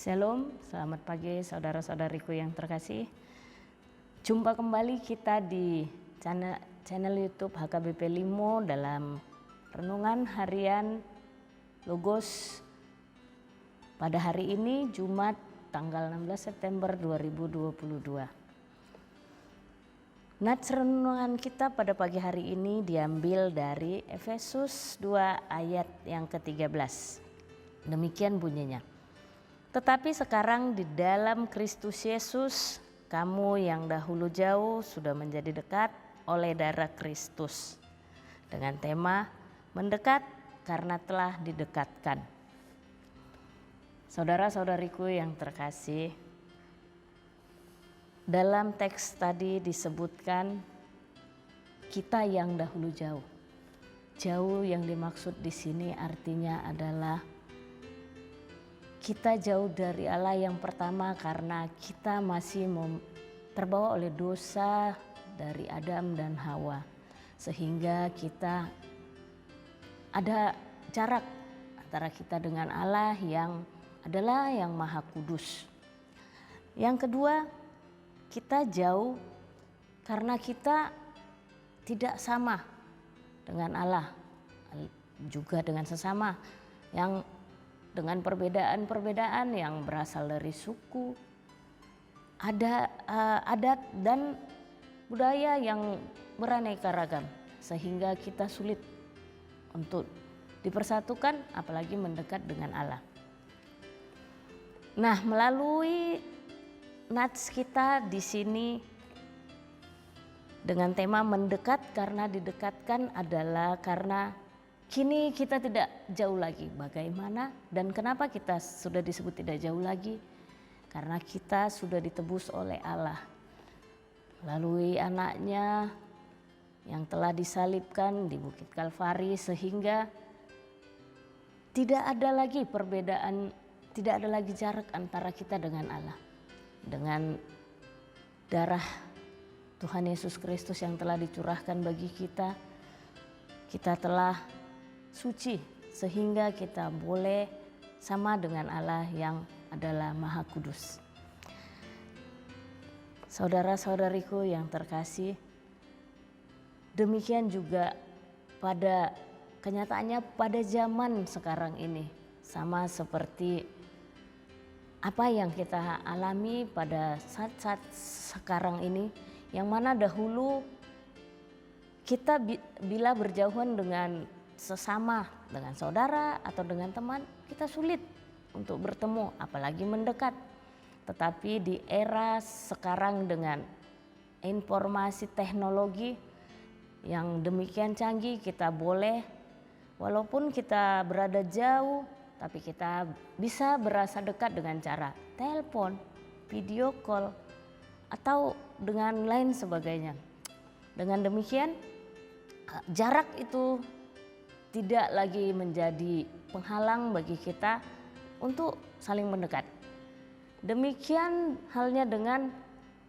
Shalom, selamat pagi saudara-saudariku yang terkasih. Jumpa kembali kita di channel YouTube HKBP Limo dalam renungan harian Logos pada hari ini Jumat tanggal 16 September 2022. Nats renungan kita pada pagi hari ini diambil dari Efesus 2 ayat yang ke-13. Demikian bunyinya. Tetapi sekarang di dalam Kristus Yesus, kamu yang dahulu jauh sudah menjadi dekat oleh darah Kristus. Dengan tema mendekat karena telah didekatkan. Saudara-saudariku yang terkasih, dalam teks tadi disebutkan kita yang dahulu jauh. Jauh yang dimaksud di sini artinya adalah kita jauh dari Allah yang pertama karena kita masih terbawa oleh dosa dari Adam dan Hawa. Sehingga kita ada jarak antara kita dengan Allah yang adalah yang Maha Kudus. Yang kedua, kita jauh karena kita tidak sama dengan Allah, juga dengan sesama yang dengan perbedaan-perbedaan yang berasal dari suku, adat dan budaya yang beraneka ragam, sehingga kita sulit untuk dipersatukan apalagi mendekat dengan Allah. Nah, melalui nats kita di sini dengan tema mendekat karena didekatkan adalah karena kini kita tidak jauh lagi. Bagaimana dan kenapa kita sudah disebut tidak jauh lagi? Karena kita sudah ditebus oleh Allah melalui anaknya yang telah disalibkan di Bukit Kalvari, sehingga tidak ada lagi perbedaan, tidak ada lagi jarak antara kita dengan Allah. Dengan darah Tuhan Yesus Kristus yang telah dicurahkan bagi kita, kita telah suci sehingga kita boleh sama dengan Allah yang adalah Maha Kudus. Saudara-saudariku yang terkasih, demikian juga pada kenyataannya pada zaman sekarang ini, sama seperti apa yang kita alami pada saat-saat sekarang ini, yang mana dahulu kita bila berjauhan dengan sesama, dengan saudara atau dengan teman, kita sulit untuk bertemu apalagi mendekat. Tetapi di era sekarang dengan informasi teknologi yang demikian canggih, kita boleh walaupun kita berada jauh tapi kita bisa berasa dekat dengan cara telepon, video call atau dengan lain sebagainya. Dengan demikian jarak itu tidak lagi menjadi penghalang bagi kita untuk saling mendekat. Demikian halnya dengan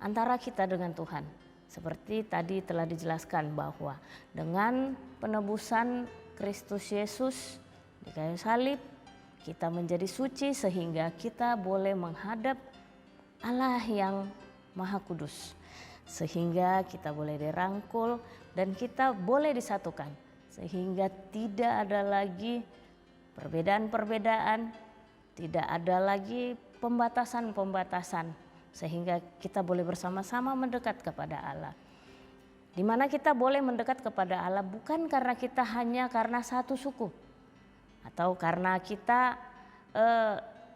antara kita dengan Tuhan. Seperti tadi telah dijelaskan bahwa dengan penebusan Kristus Yesus di kayu salib, kita menjadi suci sehingga kita boleh menghadap Allah yang Maha Kudus. Sehingga kita boleh dirangkul dan kita boleh disatukan. Sehingga tidak ada lagi perbedaan-perbedaan, tidak ada lagi pembatasan-pembatasan, sehingga kita boleh bersama-sama mendekat kepada Allah. Di mana kita boleh mendekat kepada Allah bukan karena kita hanya karena satu suku atau karena kita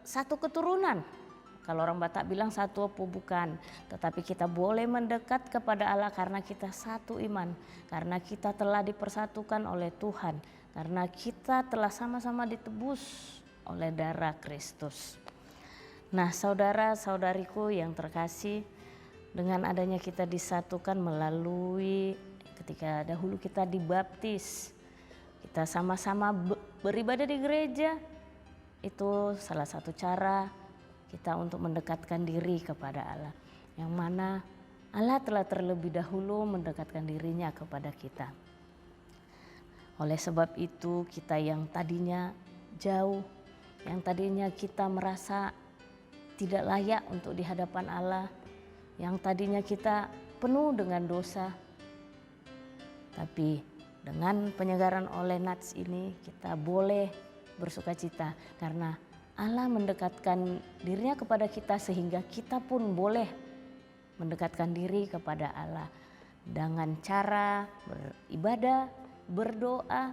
satu keturunan. Kalau orang Batak bilang satu apa bukan, tetapi kita boleh mendekat kepada Allah karena kita satu iman, karena kita telah dipersatukan oleh Tuhan, karena kita telah sama-sama ditebus oleh darah Kristus. Nah, saudara-saudariku yang terkasih, dengan adanya kita disatukan melalui ketika dahulu kita dibaptis, kita sama-sama beribadah di gereja, itu salah satu cara kita untuk mendekatkan diri kepada Allah, yang mana Allah telah terlebih dahulu mendekatkan dirinya kepada kita. Oleh sebab itu kita yang tadinya jauh, yang tadinya kita merasa tidak layak untuk di hadapan Allah, yang tadinya kita penuh dengan dosa. Tapi dengan penyegaran oleh Nats ini kita boleh bersukacita karena Allah mendekatkan dirinya kepada kita sehingga kita pun boleh mendekatkan diri kepada Allah dengan cara beribadah, berdoa,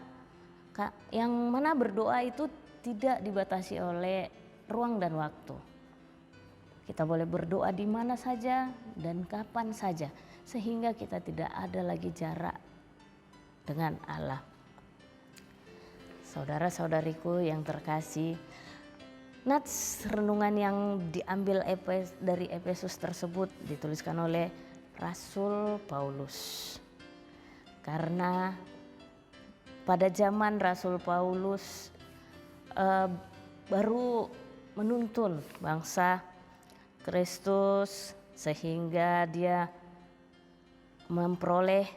yang mana berdoa itu tidak dibatasi oleh ruang dan waktu. Kita boleh berdoa di mana saja dan kapan saja sehingga kita tidak ada lagi jarak dengan Allah. Saudara-saudariku yang terkasih, nats renungan yang diambil dari Efesus tersebut dituliskan oleh Rasul Paulus. Karena pada zaman Rasul Paulus baru menuntun bangsa Kristus sehingga dia memperoleh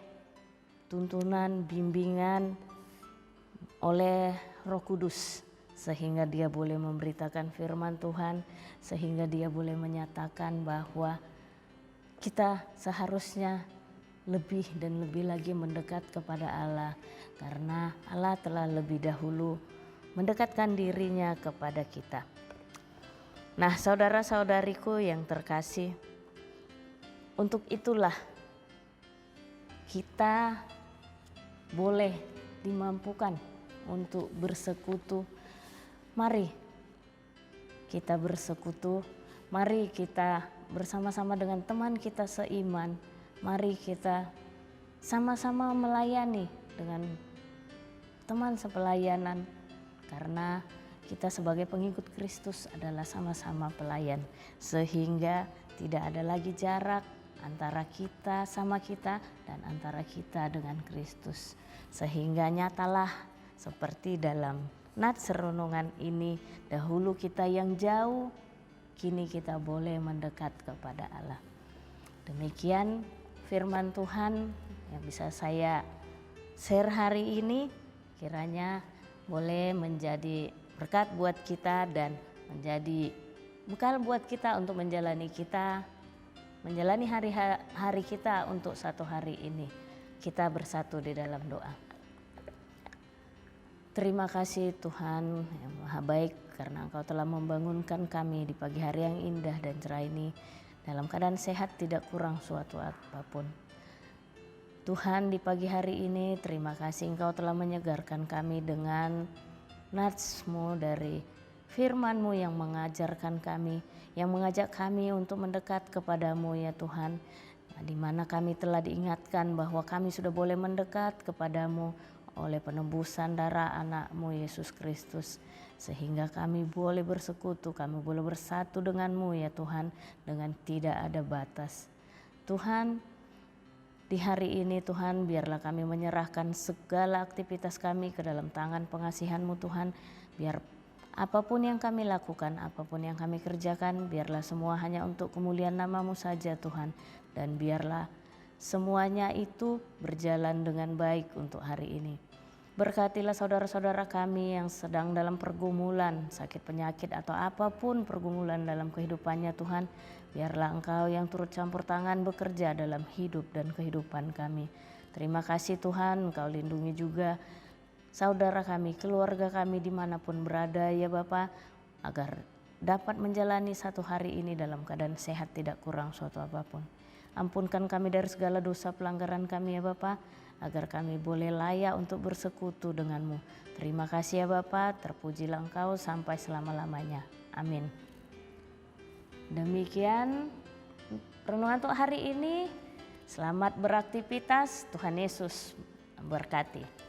tuntunan, bimbingan oleh Roh Kudus sehingga dia boleh memberitakan firman Tuhan, sehingga dia boleh menyatakan bahwa kita seharusnya lebih dan lebih lagi mendekat kepada Allah karena Allah telah lebih dahulu mendekatkan dirinya kepada kita. Nah, saudara-saudariku yang terkasih, untuk itulah kita boleh dimampukan untuk bersekutu. Mari kita bersekutu, mari kita bersama-sama dengan teman kita seiman, mari kita sama-sama melayani dengan teman sepelayanan, karena kita sebagai pengikut Kristus adalah sama-sama pelayan, sehingga tidak ada lagi jarak antara kita sama kita dan antara kita dengan Kristus. Sehingga nyatalah seperti dalam nats renungan ini, dahulu kita yang jauh, kini kita boleh mendekat kepada Allah. Demikian firman Tuhan yang bisa saya share hari ini, kiranya boleh menjadi berkat buat kita dan menjadi bekal buat kita untuk menjalani hari-hari kita untuk satu hari ini. Kita bersatu di dalam doa. Terima kasih Tuhan yang Maha Baik karena Engkau telah membangunkan kami di pagi hari yang indah dan cerah ini dalam keadaan sehat, tidak kurang suatu apapun. Tuhan, di pagi hari ini terima kasih Engkau telah menyegarkan kami dengan nats-Mu dari firman-Mu yang mengajarkan kami, yang mengajak kami untuk mendekat kepadamu ya Tuhan, di mana kami telah diingatkan bahwa kami sudah boleh mendekat kepadamu oleh penebusan darah anak-Mu Yesus Kristus, sehingga kami boleh bersekutu, kami boleh bersatu denganmu ya Tuhan dengan tidak ada batas. Tuhan, di hari ini Tuhan, biarlah kami menyerahkan segala aktivitas kami ke dalam tangan pengasihan-Mu Tuhan, biar apapun yang kami lakukan, apapun yang kami kerjakan, biarlah semua hanya untuk kemuliaan nama-Mu saja Tuhan. Dan biarlah semuanya itu berjalan dengan baik untuk hari ini. Berkatilah saudara-saudara kami yang sedang dalam pergumulan, sakit penyakit atau apapun pergumulan dalam kehidupannya Tuhan. Biarlah Engkau yang turut campur tangan bekerja dalam hidup dan kehidupan kami. Terima kasih Tuhan, Engkau lindungi juga saudara kami, keluarga kami dimanapun berada ya Bapa, agar dapat menjalani satu hari ini dalam keadaan sehat, tidak kurang suatu apapun. Ampunkan kami dari segala dosa pelanggaran kami ya Bapa, agar kami boleh layak untuk bersekutu denganmu. Terima kasih ya Bapa, terpujilah Engkau sampai selama-lamanya. Amin. Demikian renungan untuk hari ini. Selamat beraktivitas, Tuhan Yesus memberkati.